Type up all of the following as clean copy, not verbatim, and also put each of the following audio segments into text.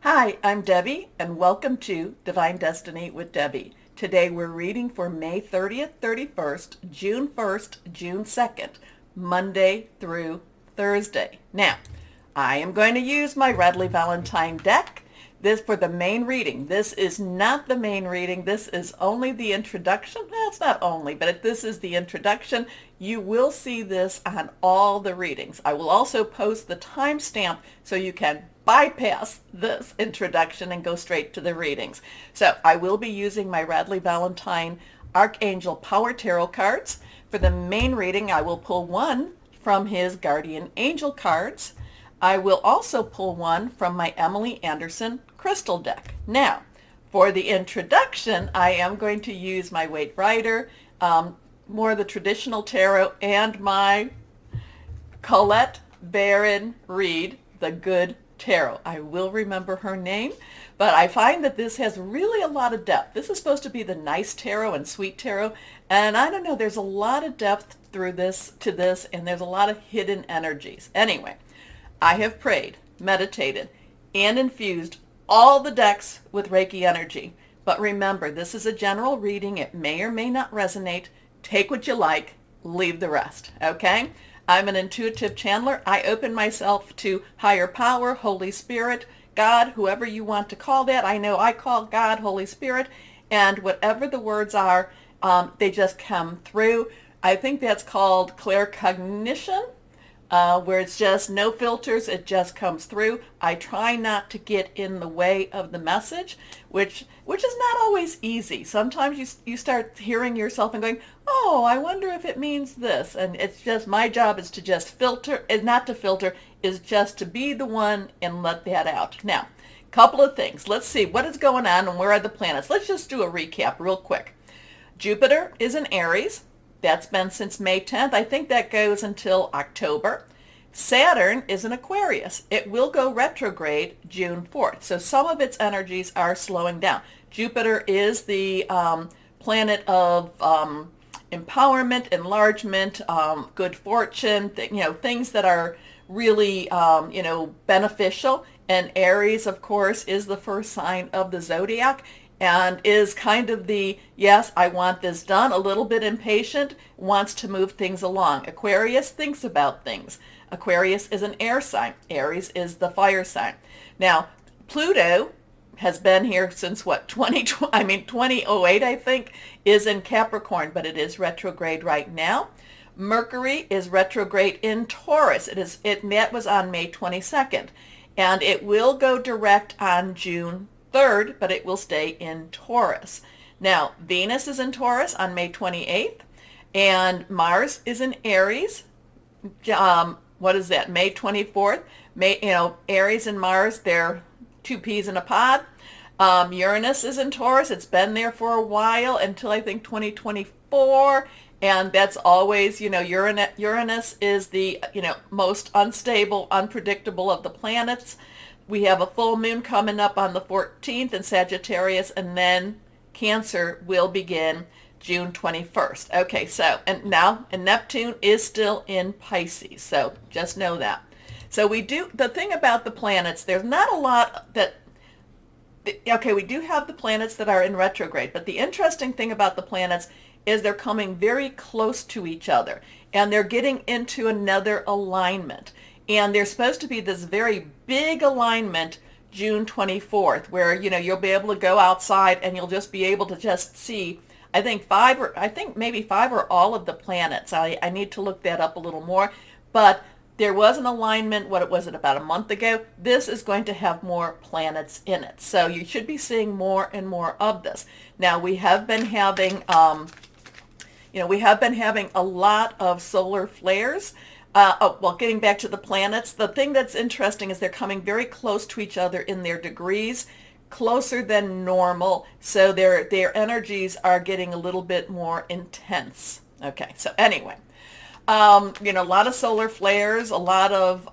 Hi, I'm Debbie, and welcome to Divine Destiny with Debbie. Today we're reading for May 30th, 31st, June 1st, June 2nd, Monday through Thursday. Now, I am going to use my Redley Valentine deck. This for the main reading. This is not the main reading. This is only the introduction. Well, it's not only, but this is the introduction. You will see this on all the readings. I will also post the timestamp so you can bypass this introduction and go straight to the readings. So I will be using my Radley Valentine Archangel Power Tarot cards. For the main reading, I will pull one from his Guardian Angel cards. I will also pull one from my Emily Anderson crystal deck. Now, for the introduction, I am going to use my Wade Rider, more of the traditional tarot, and my Colette Baron Reed, the Good Tarot. I will remember her name, but I find that this has really a lot of depth. This is supposed to be the nice tarot and sweet tarot, and I don't know, there's a lot of depth through this to this, and there's a lot of hidden energies. Anyway, I have prayed, meditated, and infused all the decks with Reiki energy. But remember, this is a general reading. It may or may not resonate. Take what you like, leave the rest, okay? I'm an intuitive channeler. I open myself to higher power, Holy Spirit, God, whoever you want to call that. I know I call God Holy Spirit, and whatever the words are, they just come through. I think that's called claircognition. Where it's just no filters, it just comes through. I try not to get in the way of the message, which is not always easy. Sometimes you start hearing yourself and going, oh, I wonder if it means this. And it's just, my job is to just filter, and not to filter, is just to be the one and let that out. Now, couple of things. Let's see what is going on and where are the planets. Let's just do a recap real quick. Jupiter is in Aries. That's been since May 10th. I think that goes until October. Saturn is in Aquarius. It will go retrograde June 4th. So some of its energies are slowing down. Jupiter is the planet of empowerment, enlargement, good fortune, things that are really, beneficial. And Aries, of course, is the first sign of the zodiac, and is kind of the, yes, I want this done, a little bit impatient, wants to move things along. Aquarius thinks about things. Aquarius is an air sign. Aries is the fire sign. Now, Pluto has been here since 2008, I think, is in Capricorn, but it is retrograde right now. Mercury is retrograde in Taurus. That was on May 22nd, and it will go direct on June 3rd, but it will stay in Taurus. Now, Venus is in Taurus on May 28th, and Mars is in Aries. What is that? May 24th. Aries and Mars, they're two peas in a pod. Uranus is in Taurus. It's been there for a while until I think 2024. And that's always, Uranus is the, most unstable, unpredictable of the planets. We have a full moon coming up on the 14th in Sagittarius, and then Cancer will begin June 21st. Okay, so, and Neptune is still in Pisces, so just know that. So the thing about the planets, there's not a lot we do have the planets that are in retrograde, but the interesting thing about the planets is they're coming very close to each other, and they're getting into another alignment. And there's supposed to be this very big alignment June 24th, where, you'll be able to go outside and you'll just be able to just see, I think maybe five or all of the planets. I need to look that up a little more. But there was an alignment, what was it, about a month ago? This is going to have more planets in it. So you should be seeing more and more of this. Now, we have been having, a lot of solar flares. Getting back to the planets, the thing that's interesting is they're coming very close to each other in their degrees, closer than normal, so their energies are getting a little bit more intense. Okay, so anyway, a lot of solar flares, a lot of,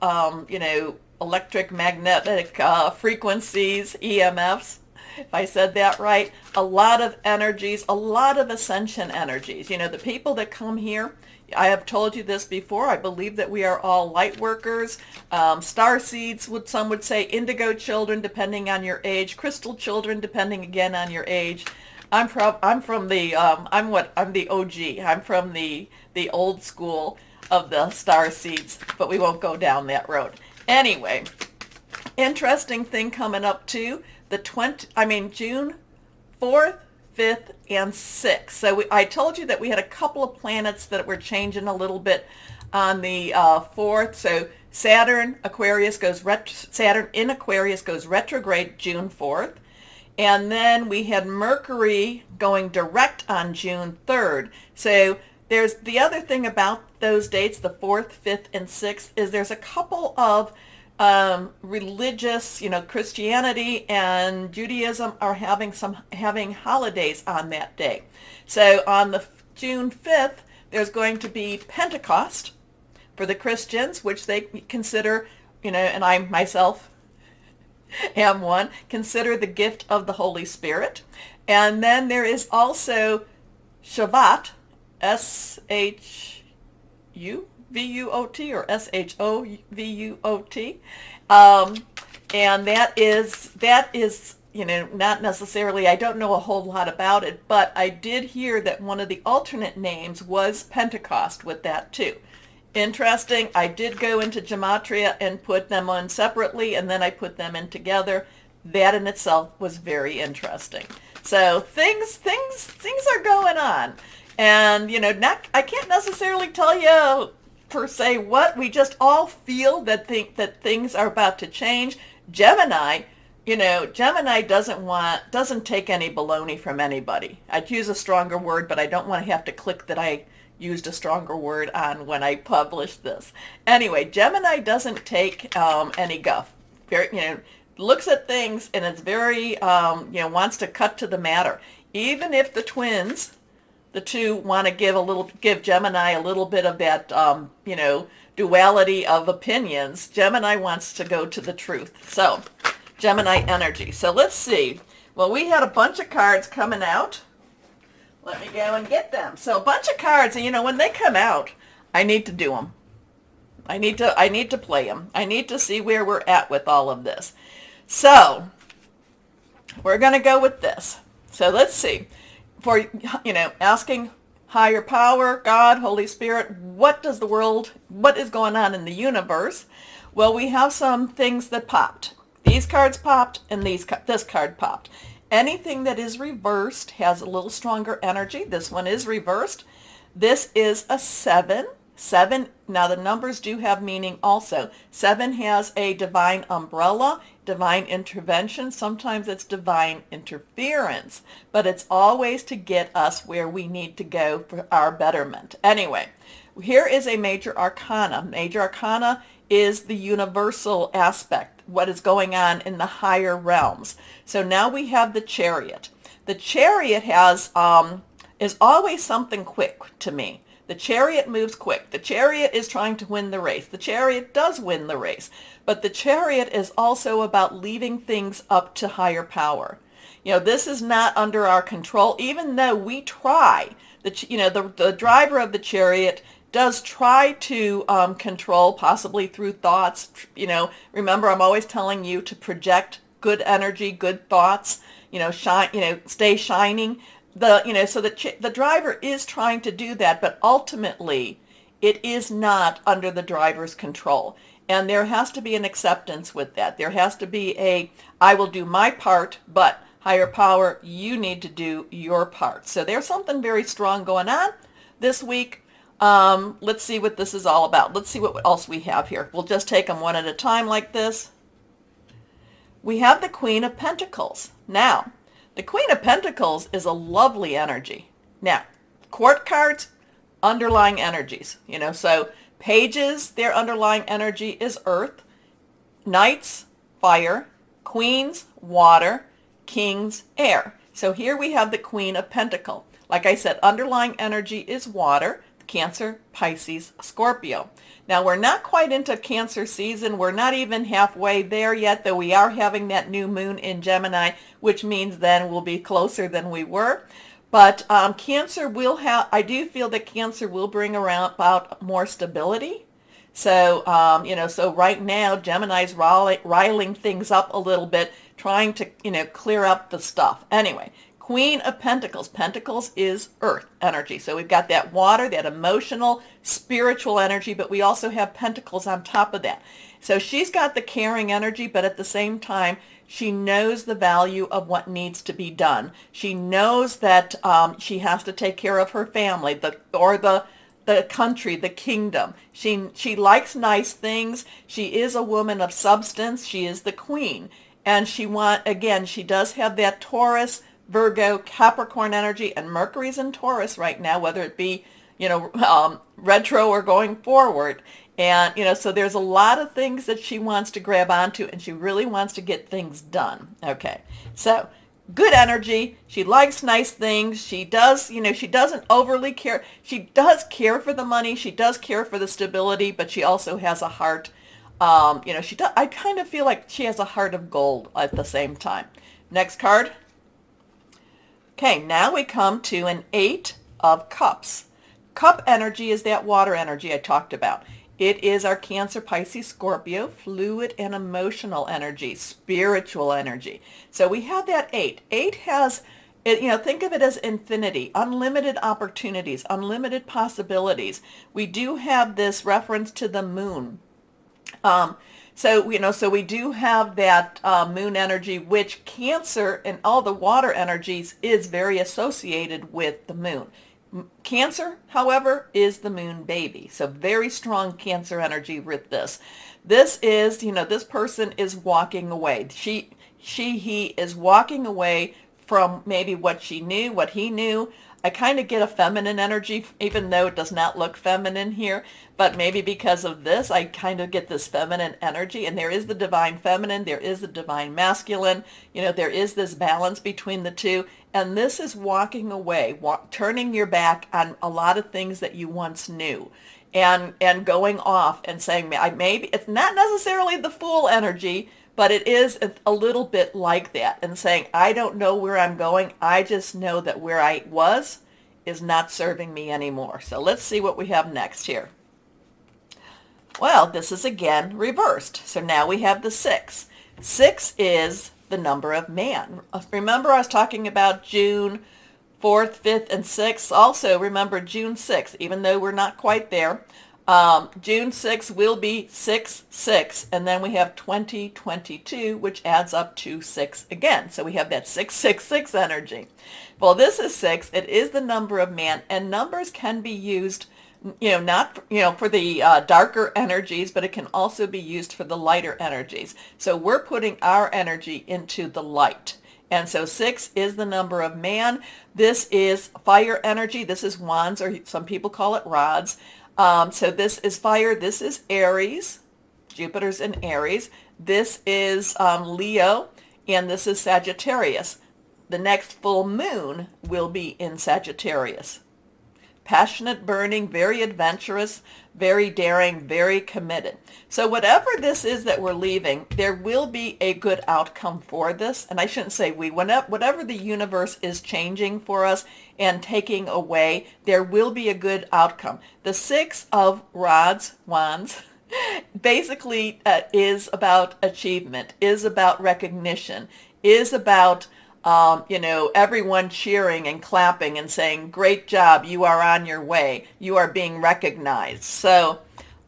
electric magnetic frequencies, EMFs, if I said that right, a lot of energies, a lot of ascension energies. The people that come here, I have told you this before. I believe that we are all light workers, star seeds, some would say, indigo children, depending on your age, crystal children, depending again on your age. I'm the OG. I'm from the old school of the star seeds, but we won't go down that road. Anyway, interesting thing coming up too. June 4th, 5th, and 6th. So I told you that we had a couple of planets that were changing a little bit on the 4th. So Saturn in Aquarius goes retrograde June 4th. And then we had Mercury going direct on June 3rd. So there's the other thing about those dates, the 4th, 5th, and 6th, is there's a couple of religious, Christianity and Judaism are having holidays on that day. So on the June 5th, there's going to be Pentecost for the Christians, which they consider, and I myself am one, consider the gift of the Holy Spirit. And then there is also Shavuot, S-H-U-V-U-O-T or S-H-O-V-U-O-T. And that is, not necessarily, I don't know a whole lot about it, but I did hear that one of the alternate names was Pentecost with that too. Interesting. I did go into gematria and put them on separately, and then I put them in together. That in itself was very interesting. So things are going on. And, I can't necessarily tell you per se what. We just all feel that things are about to change. Gemini doesn't take any baloney from anybody. I'd use a stronger word, but I don't want to have to click that I used a stronger word on when I published this. Anyway, Gemini doesn't take any guff. Very, looks at things and it's very, wants to cut to the matter. Even if the twins, the two, want to give Gemini a little bit of that, duality of opinions, Gemini wants to go to the truth. So, Gemini energy. So let's see. Well, we had a bunch of cards coming out. Let me go and get them. So a bunch of cards, and when they come out, I need to do them. I need to play them. I need to see where we're at with all of this. So we're going to go with this. So let's see. For, asking higher power, God, Holy Spirit, what is going on in the universe? Well, we have some things that popped. These cards popped and this card popped. Anything that is reversed has a little stronger energy. This one is reversed. This is a 7. 7, now the numbers do have meaning also. 7 has a divine umbrella, divine intervention. Sometimes it's divine interference, but it's always to get us where we need to go for our betterment. Anyway, here is a major arcana. Major arcana is the universal aspect, what is going on in the higher realms. So now we have the Chariot. The Chariot is always something quick to me. The Chariot moves quick. The Chariot is trying to win the race. The Chariot does win the race. But the Chariot is also about leaving things up to higher power. This is not under our control, even though we try. The driver of the Chariot does try to control, possibly through thoughts. Remember, I'm always telling you to project good energy, good thoughts, stay shining. So the driver is trying to do that, but ultimately it is not under the driver's control. And there has to be an acceptance with that. There has to be I will do my part, but higher power, you need to do your part. So there's something very strong going on this week. Let's see what this is all about. Let's see what else we have here. We'll just take them one at a time like this. We have the Queen of Pentacles. Now, the Queen of Pentacles is a lovely energy. Now, court cards, underlying energies. So pages, their underlying energy is earth. Knights, fire. Queens, water. Kings, air. So here we have the Queen of Pentacles. Like I said, underlying energy is water. Cancer, Pisces, Scorpio. Now, we're not quite into Cancer season. We're not even halfway there yet, though we are having that new moon in Gemini, which means then we'll be closer than we were. But Cancer will have, I do feel that Cancer will bring around about more stability. So, so right now, Gemini's riling things up a little bit, trying to, clear up the stuff. Anyway, Queen of Pentacles. Pentacles is earth energy. So we've got that water, that emotional, spiritual energy, but we also have Pentacles on top of that. So she's got the caring energy, but at the same time, she knows the value of what needs to be done. She knows that she has to take care of her family, the country, the kingdom. She likes nice things. She is a woman of substance. She is the queen. And she does have that Taurus, Virgo, Capricorn energy, and Mercury's in Taurus right now, whether it be, retro or going forward. And, so there's a lot of things that she wants to grab onto, and she really wants to get things done. Okay. So good energy. She likes nice things. She does, she doesn't overly care. She does care for the money. She does care for the stability, but she also has a heart. I kind of feel like she has a heart of gold at the same time. Next card. Okay, now we come to an 8 of Cups. Cup energy is that water energy I talked about. It is our Cancer, Pisces, Scorpio, fluid and emotional energy, spiritual energy. So we have that 8. 8 has, think of it as infinity, unlimited opportunities, unlimited possibilities. We do have this reference to the moon. So we do have that moon energy, which Cancer and all the water energies is very associated with the moon. Cancer, however, is the moon baby. So very strong Cancer energy with this. This is, this person is walking away. He is walking away from maybe what she knew, what he knew. I kind of get a feminine energy, even though it does not look feminine here, but maybe because of this, I kind of get this feminine energy, and there is the divine feminine, there is the divine masculine, there is this balance between the two, and this is walking away, turning your back on a lot of things that you once knew, and going off and saying, maybe it's not necessarily the Fool energy, but it is a little bit like that, and saying, I don't know where I'm going. I just know that where I was is not serving me anymore. So let's see what we have next here. Well, this is again reversed. So now we have the 6. 6 is the number of man. Remember I was talking about June 4th, 5th, and 6th. Also remember June 6th, even though we're not quite there. June 6th will be 6/6, and then we have 2022, which adds up to 6 again. So we have that 666 energy. Well, this is 6. It is the number of man, and numbers can be used, not, for the darker energies, but it can also be used for the lighter energies. So we're putting our energy into the light. And so 6 is the number of man. This is fire energy. This is wands, or some people call it rods. So this is fire. This is Aries. Jupiter's in Aries. This is Leo, and this is Sagittarius. The next full moon will be in Sagittarius. Passionate, burning, very adventurous, very daring, very committed. So whatever this is that we're leaving, there will be a good outcome for this. And I shouldn't say we, whatever the universe is changing for us and taking away, there will be a good outcome. The 6 of wands, basically is about achievement, is about recognition, is about everyone cheering and clapping and saying, great job, you are on your way, you are being recognized. So,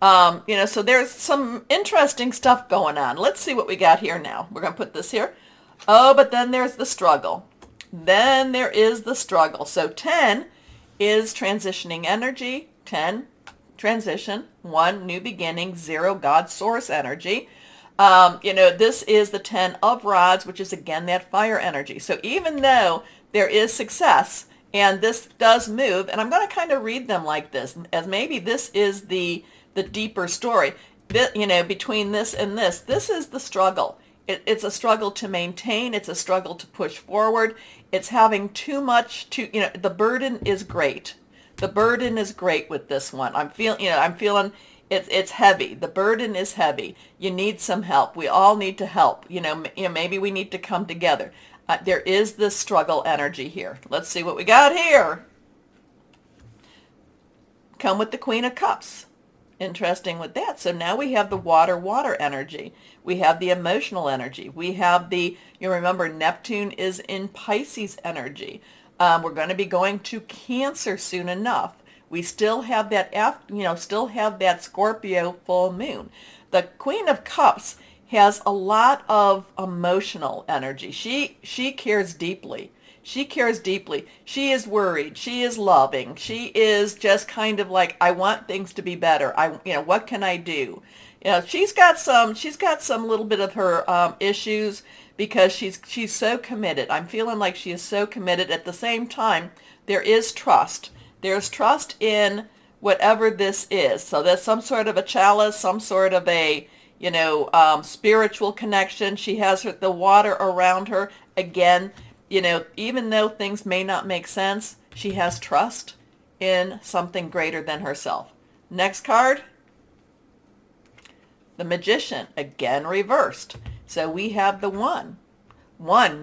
so there's some interesting stuff going on. Let's see what we got here now. We're going to put this here. Oh, but then there's the struggle. Then there is the struggle. So 10 is transitioning energy, 10, transition, 1, new beginning, 0, God source energy. This is the 10 of rods, which is again that fire energy. So even though there is success and this does move, and I'm going to kind of read them like this, as maybe this is the deeper story, between this and this is the struggle. It's a struggle to maintain. It's a struggle to push forward. It's having too much the burden is great. The burden is great with this one. I'm feeling it's heavy. The burden is heavy. You need some help. We all need to help. Maybe we need to come together. There is this struggle energy here. Let's see what we got here. Come with the Queen of Cups. Interesting with that. So now we have the water energy. We have the emotional energy. We have the, you remember, Neptune is in Pisces energy. We're going to be going to Cancer soon enough. We still have that, still have that Scorpio full moon. The Queen of Cups has a lot of emotional energy. She cares deeply. She cares deeply. She is worried. She is loving. She is just kind of like, I want things to be better. What can I do? She's got some little bit of her issues because she's so committed. I'm feeling like she is so committed. At the same time, there is trust. There's trust in whatever this is. So there's some sort of a chalice, some sort of a spiritual connection. She has the water around her. Again, even though things may not make sense, she has trust in something greater than herself. Next card, the Magician, again reversed. So we have the one,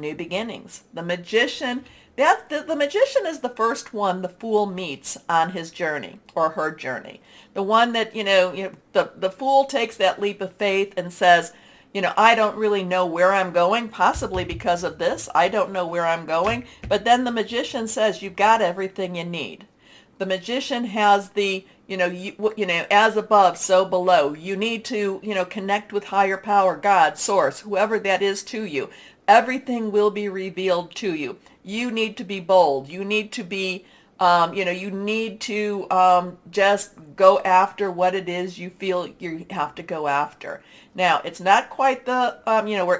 new beginnings. The Magician, the Magician is the first one the Fool meets on his journey or her journey. The one that, the Fool takes that leap of faith and says, I don't really know where I'm going, possibly because of this. I don't know where I'm going. But then the Magician says, you've got everything you need. The Magician has the, as above, so below. You need to, connect with higher power, God, source, whoever that is to you. Everything will be revealed to you. You need to be bold. You need to be, you need to just go after what it is you feel you have to go after. Now, it's not quite the,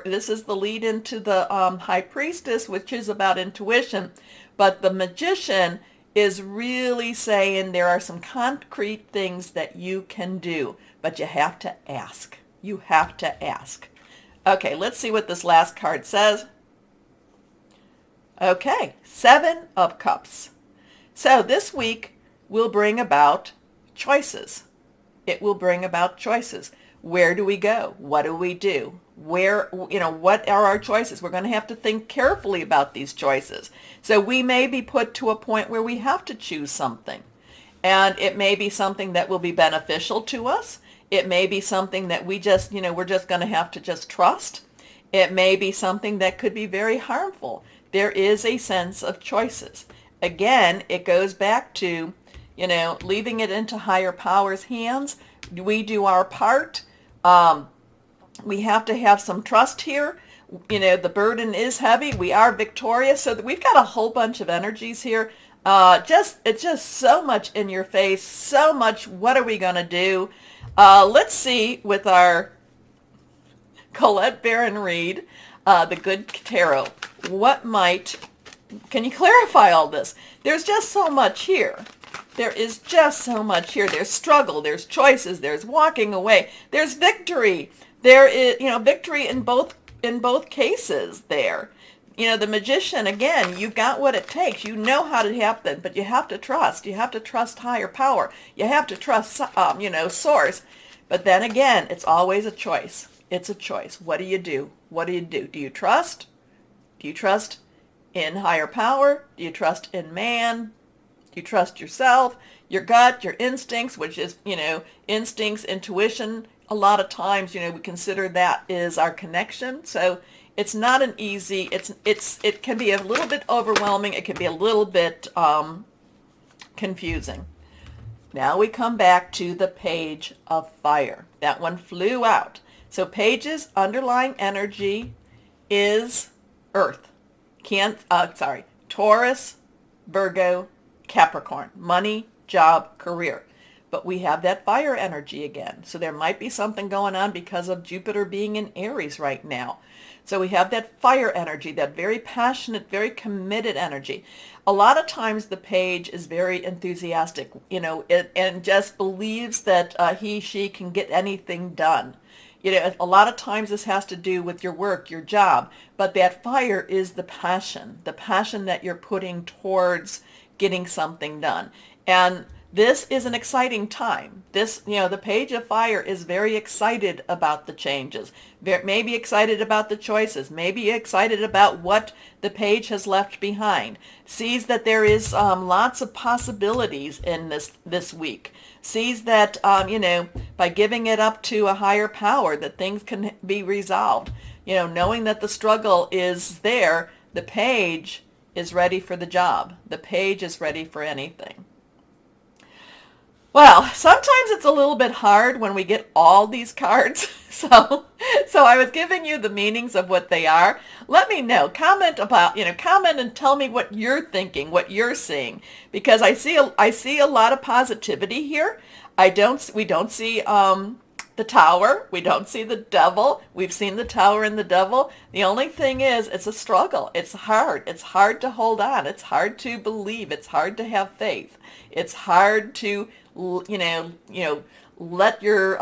this is the lead into the High Priestess, which is about intuition, but the Magician is really saying there are some concrete things that you can do, but you have to ask. You have to ask. Okay, let's see what this last card says. Okay, 7 of Cups. So this week will bring about choices. It will bring about choices. Where do we go? What do we do? What are our choices? We're going to have to think carefully about these choices. So we may be put to a point where we have to choose something. And it may be something that will be beneficial to us. It may be something that we just, we're just going to have to just trust. It may be something that could be very harmful. There is a sense of choices. Again, it goes back to, leaving it into higher power's hands. We do our part. We have to have some trust here. The burden is heavy. We are victorious. So we've got a whole bunch of energies here. It's just so much in your face, so much. What are we going to do? Let's see with our Colette Baron Reed, the Good Tarot. Can you clarify all this? There's just so much here. There is just so much here. There's struggle, there's choices, there's walking away, there's victory. There is, victory in both cases there. The Magician, again, you've got what it takes. You know how to happen, but you have to trust. You have to trust higher power. You have to trust, source. But then again, it's always a choice. It's a choice. What do you do? What do you do? Do you trust? Do you trust in higher power? Do you trust in man? Do you trust yourself, your gut, your instincts, which is, instincts, intuition? A lot of times, we consider that is our connection. So it's not an easy, it can be a little bit overwhelming. It can be a little bit confusing. Now we come back to the Page of Fire. That one flew out. So Page's underlying energy is Earth. Taurus, Virgo, Capricorn. Money, job, career. But we have that fire energy again. So there might be something going on because of Jupiter being in Aries right now. So we have that fire energy, that very passionate, very committed energy. A lot of times the page is very enthusiastic, and just believes that she can get anything done. A lot of times this has to do with your work, your job, but that fire is the passion that you're putting towards getting something done. And This is an exciting time. This, the Page of Fire is very excited about the changes, maybe excited about the choices, maybe excited about what the page has left behind, sees that there is lots of possibilities in this week, sees that, by giving it up to a higher power, that things can be resolved. Knowing that the struggle is there, the page is ready for the job. The page is ready for anything. Well, sometimes it's a little bit hard when we get all these cards. So I was giving you the meanings of what they are. Let me know. Comment and tell me what you're thinking, what you're seeing, because I see a lot of positivity here. We don't see the Tower. We don't see the Devil. We've seen the Tower and the Devil. The only thing is, it's a struggle. It's hard. It's hard to hold on. It's hard to believe. It's hard to have faith. It's hard to let your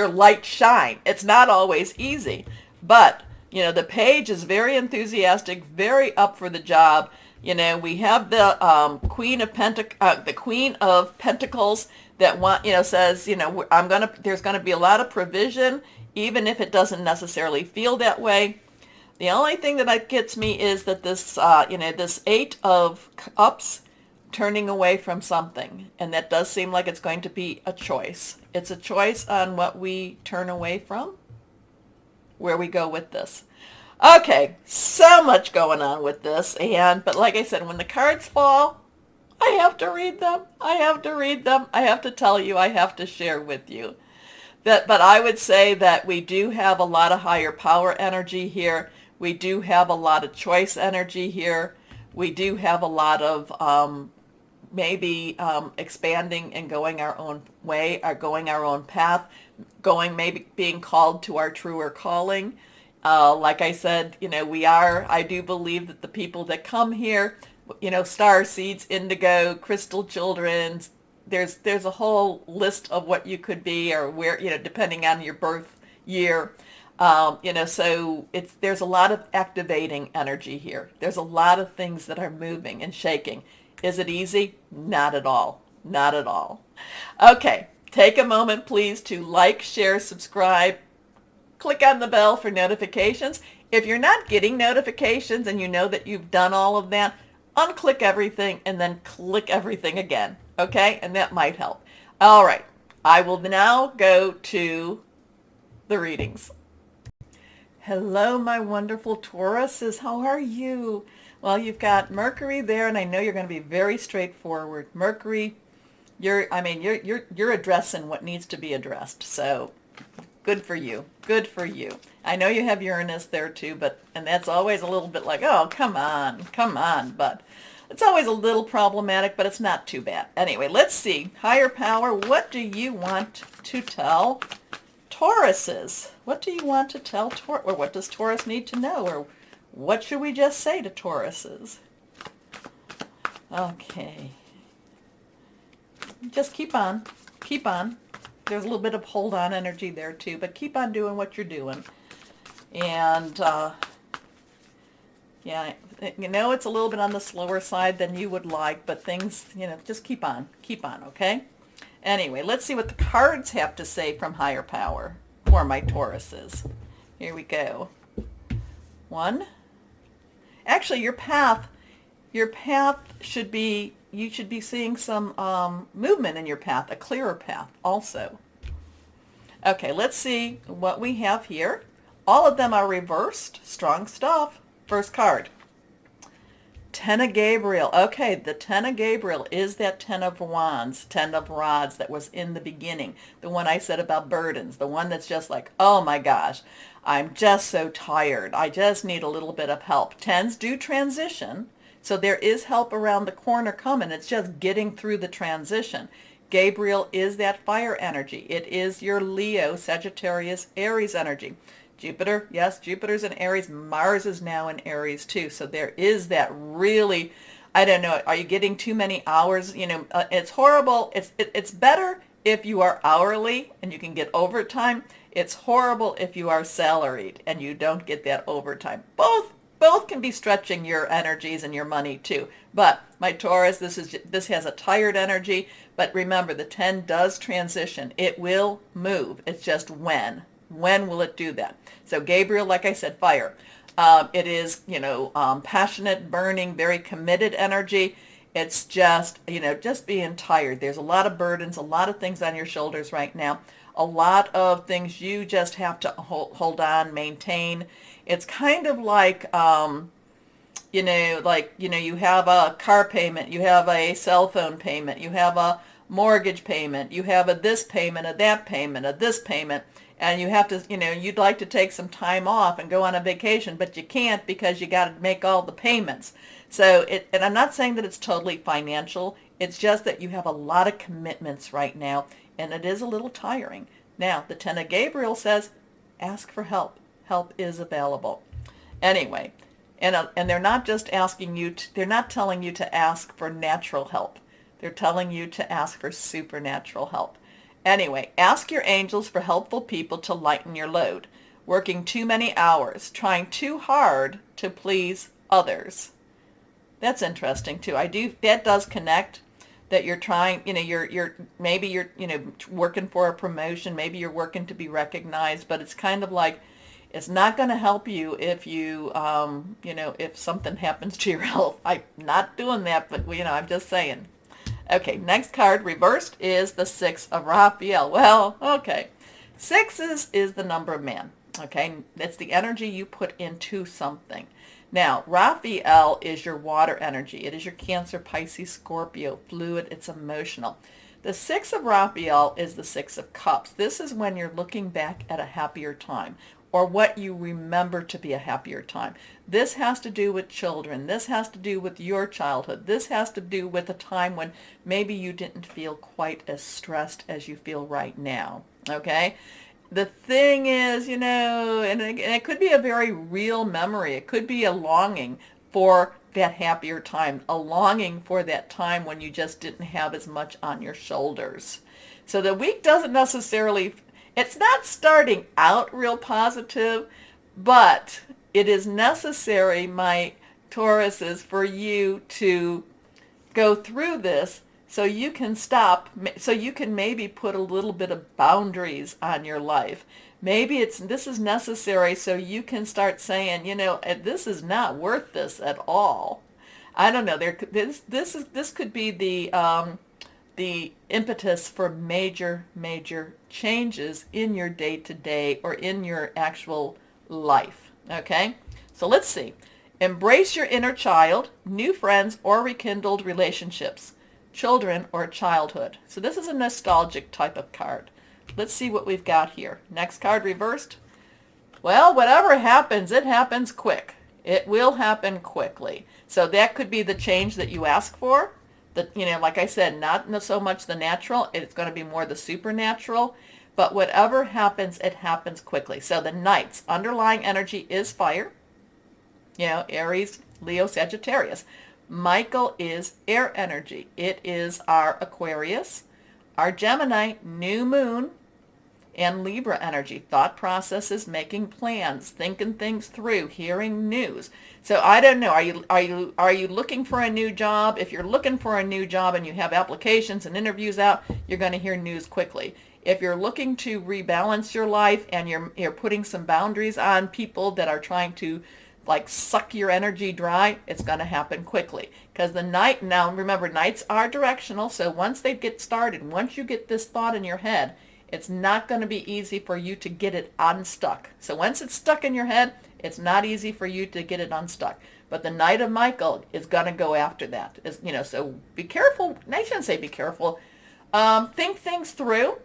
light shine. It's not always easy, but the page is very enthusiastic, very up for the job. We have the Queen of Pentacles that says, there's gonna be a lot of provision, even if it doesn't necessarily feel that way. The only thing that gets me is that this this Eight of Cups, turning away from something, and that does seem like it's going to be a choice. It's a choice on what we turn away from, where we go with this. Okay, so much going on with this, but like I said, when the cards fall, I have to read them. I have to tell you, I have to share with you. But I would say that we do have a lot of higher power energy here. We do have a lot of choice energy here. We do have a lot of maybe expanding and going our own way, or going our own path, maybe being called to our truer calling. Like I said, I do believe that the people that come here, star seeds, indigo, crystal children, there's a whole list of what you could be, or where, depending on your birth year. So there's a lot of activating energy here. There's a lot of things that are moving and shaking. Is it easy? Not at all. Not at all. Okay, take a moment, please, to like, share, subscribe. Click on the bell for notifications. If you're not getting notifications and you know that you've done all of that, unclick everything and then click everything again. Okay? And that might help. All right. I will now go to the readings. Hello, my wonderful Tauruses. How are you? Well, you've got Mercury there, and I know you're going to be very straightforward. Mercury, you're addressing what needs to be addressed. So good for you. Good for you. I know you have Uranus there too, and that's always a little bit like, oh, come on. But it's always a little problematic, but it's not too bad. Anyway, let's see. Higher power, what do you want to tell Tauruses? What do you want to tell Taurus, or what does Taurus need to know, or what should we just say to Tauruses? Okay. Just keep on. Keep on. There's a little bit of hold on energy there too, but keep on doing what you're doing. And yeah, it's a little bit on the slower side than you would like, but things, just keep on, okay? Anyway, let's see what the cards have to say from higher power for my Tauruses. Here we go. One. Actually, your path should be, you should be seeing some movement in your path, a clearer path also. Okay, let's see what we have here. All of them are reversed. Strong stuff. First card. Ten of Gabriel. Okay, the Ten of Gabriel is that Ten of Wands, Ten of Rods that was in the beginning. The one I said about burdens. The one that's just like, oh my gosh, I'm just so tired. I just need a little bit of help. Tens do transition, so there is help around the corner coming. It's just getting through the transition. Gabriel is that fire energy. It is your Leo, Sagittarius, Aries energy. Jupiter, yes, Jupiter's in Aries. Mars is now in Aries too. So there is that really, I don't know, are you getting too many hours? It's horrible. It's better if you are hourly and you can get overtime. It's horrible if you are salaried and you don't get that overtime. Both both can be stretching your energies and your money too. But my Taurus, this has a tired energy, but remember the 10 does transition. It will move. It's just when. When will it do that? So Gabriel, like I said, fire. It is, passionate, burning, very committed energy. It's just, just being tired. There's a lot of burdens, a lot of things on your shoulders right now. A lot of things you just have to hold on, maintain. It's kind of like, you have a car payment, you have a cell phone payment, you have a mortgage payment, you have a this payment, a that payment, a this payment, and you have to, you'd like to take some time off and go on a vacation, but you can't because you got to make all the payments. So and I'm not saying that it's totally financial. It's just that you have a lot of commitments right now, and it is a little tiring. Now, the 10 of Gabriel says, ask for help. Help is available. Anyway, and they're not just asking you, they're not telling you to ask for natural help. They're telling you to ask for supernatural help. Anyway, ask your angels for helpful people to lighten your load. Working too many hours, trying too hard to please others. That's interesting too. That does connect, that you're trying, maybe you're working for a promotion, maybe you're working to be recognized, but it's kind of like, it's not going to help you if you, if something happens to your health. I'm not doing that, but I'm just saying. Okay, next card reversed is the 6 of Raphael. Well, okay. 6 is the number of man. Okay, it's the energy you put into something. Now, Raphael is your water energy. It is your Cancer, Pisces, Scorpio, fluid. It's emotional. The 6 of Raphael is the 6 of Cups. This is when you're looking back at a happier time, or what you remember to be a happier time. This has to do with children. This has to do with your childhood. This has to do with a time when maybe you didn't feel quite as stressed as you feel right now. Okay? The thing is, and it could be a very real memory. It could be a longing for that happier time, a longing for that time when you just didn't have as much on your shoulders. So the week doesn't necessarily, it's not starting out real positive, but it is necessary, my Tauruses, for you to go through this so you can stop, so you can maybe put a little bit of boundaries on your life. Maybe this is necessary so you can start saying, this is not worth this at all. I don't know. This could be the impetus for major changes in your day-to-day or in your actual life. Okay? So let's see. Embrace your inner child, new friends, or rekindled relationships, children or childhood. So this is a nostalgic type of card. Let's see what we've got here. Next card reversed. Well, whatever happens, it happens quick. It will happen quickly. So that could be the change that you ask for. Like I said, not so much the natural. It's going to be more the supernatural. But whatever happens, it happens quickly. So the Knight's underlying energy is fire. Aries, Leo, Sagittarius. Michael is air energy. It is our Aquarius, our Gemini, new moon, and Libra energy. Thought processes, making plans, thinking things through, hearing news. So I don't know. Are you looking for a new job? If you're looking for a new job and you have applications and interviews out, you're going to hear news quickly. If you're looking to rebalance your life and you're putting some boundaries on people that are trying to suck your energy dry, it's going to happen quickly. Because the Knight, now remember, Knights are directional, so once they get started, once you get this thought in your head, it's not going to be easy for you to get it unstuck. So once it's stuck in your head, it's not easy for you to get it unstuck. But the Knight of Michael is going to go after that. So be careful. I shouldn't say be careful. Think things through.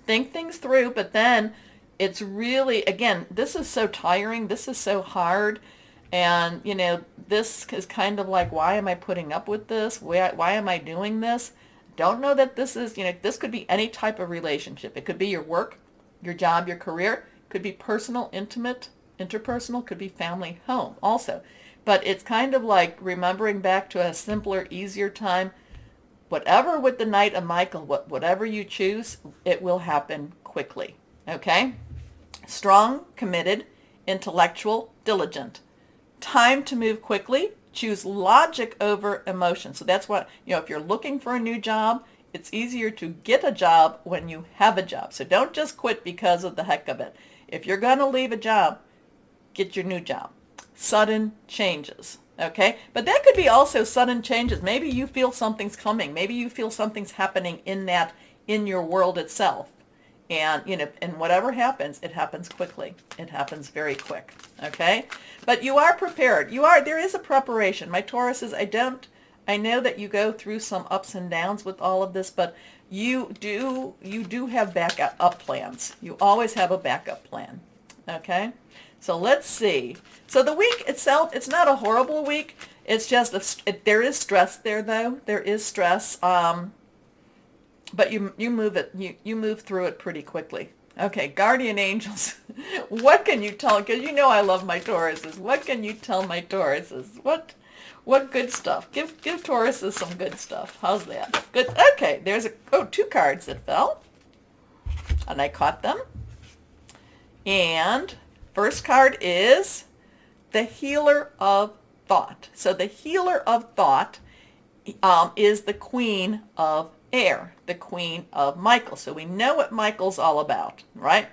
Think things through, but then it's really, again, this is so tiring. This is so hard. And, this is kind of like, why am I putting up with this? Why am I doing this? Don't know that this is, this could be any type of relationship. It could be your work, your job, your career. Could be personal, intimate, interpersonal. Could be family, home also. But it's kind of like remembering back to a simpler, easier time. Whatever with the Knight of Michael, whatever you choose, it will happen quickly. Okay? Strong, committed, intellectual, diligent. Time to move quickly. Choose logic over emotion. So that's what, if you're looking for a new job, it's easier to get a job when you have a job. So don't just quit because of the heck of it. If you're going to leave a job, get your new job. Sudden changes. Okay? But that could be also sudden changes. Maybe you feel something's coming. Maybe you feel something's happening in your world itself. And, and whatever happens, it happens quickly. It happens very quick. Okay? But you are prepared. There is a preparation. My Tauruses, I know that you go through some ups and downs with all of this, but you do have backup plans. You always have a backup plan. Okay? So let's see. So the week itself, it's not a horrible week. It's just, there is stress there, though. There is stress. But you move through it pretty quickly. Okay, guardian angels. What can you tell? Because I love my Tauruses. What can you tell my Tauruses? What good stuff? Give Tauruses some good stuff. How's that? Good. Okay, there's 2 cards that fell, and I caught them. And first card is the Healer of Thought. So the Healer of Thought is the Queen of Air, the Queen of Michael. So we know what Michael's all about, right?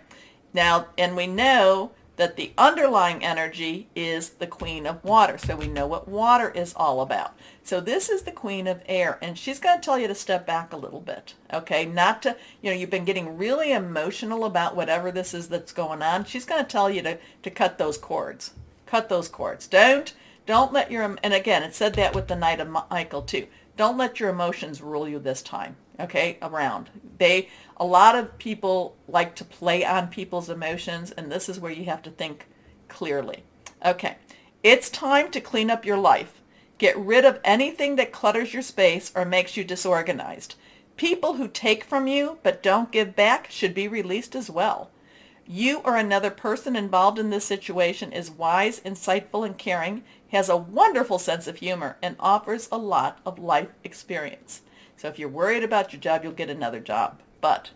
Now, and we know that the underlying energy is the Queen of Water. So we know what water is all about. So this is the Queen of Air, and she's going to tell you to step back a little bit, okay? Not to, you've been getting really emotional about whatever this is that's going on. She's going to tell you to cut those cords. Cut those cords. Don't let your, and again, it said that with the Knight of Michael too. Don't let your emotions rule you this time, okay, around. A lot of people like to play on people's emotions, and this is where you have to think clearly. Okay, it's time to clean up your life. Get rid of anything that clutters your space or makes you disorganized. People who take from you but don't give back should be released as well. You or another person involved in this situation is wise, insightful, and caring, has a wonderful sense of humor, and offers a lot of life experience. So if you're worried about your job, you'll get another job. But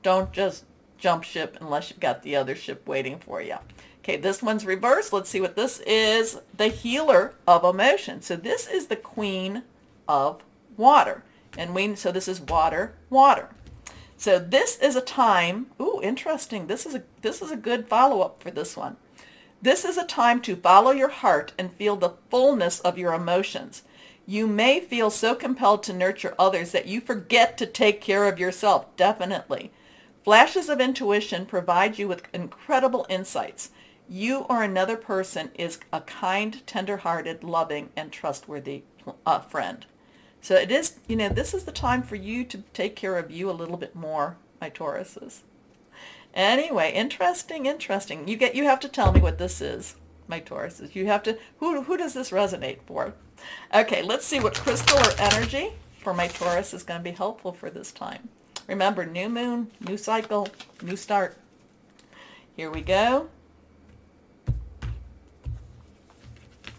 don't just jump ship unless you've got the other ship waiting for you. Okay, this one's reversed. Let's see what this is. The Healer of Emotion. So this is the Queen of Water. So this is water. So this is a time, interesting. This is a good follow-up for this one. This is a time to follow your heart and feel the fullness of your emotions. You may feel so compelled to nurture others that you forget to take care of yourself, definitely. Flashes of intuition provide you with incredible insights. You or another person is a kind, tender-hearted, loving, and trustworthy friend. So it is, this is the time for you to take care of you a little bit more, my Tauruses. Anyway, interesting. You have to tell me what this is, my Tauruses. You have to, who does this resonate for? Okay, let's see what crystal or energy for my Taurus is going to be helpful for this time. Remember, new moon, new cycle, new start. Here we go.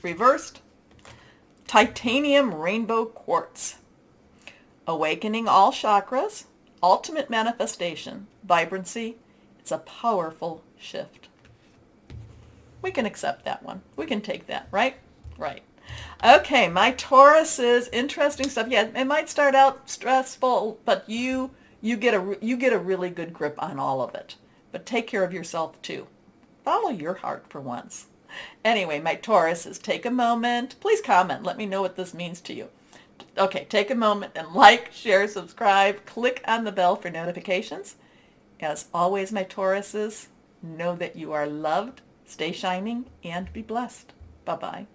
Reversed. Titanium rainbow quartz. Awakening all chakras, ultimate manifestation, vibrancy. It's a powerful shift. We can accept that one. We can take that, right? Right. Okay, my Tauruses, interesting stuff. Yeah, it might start out stressful, but you get a really good grip on all of it. But take care of yourself too. Follow your heart for once. Anyway, my Tauruses, take a moment. Please comment. Let me know what this means to you. Okay, take a moment and like, share, subscribe. Click on the bell for notifications. As always, my Tauruses, know that you are loved. Stay shining and be blessed. Bye-bye.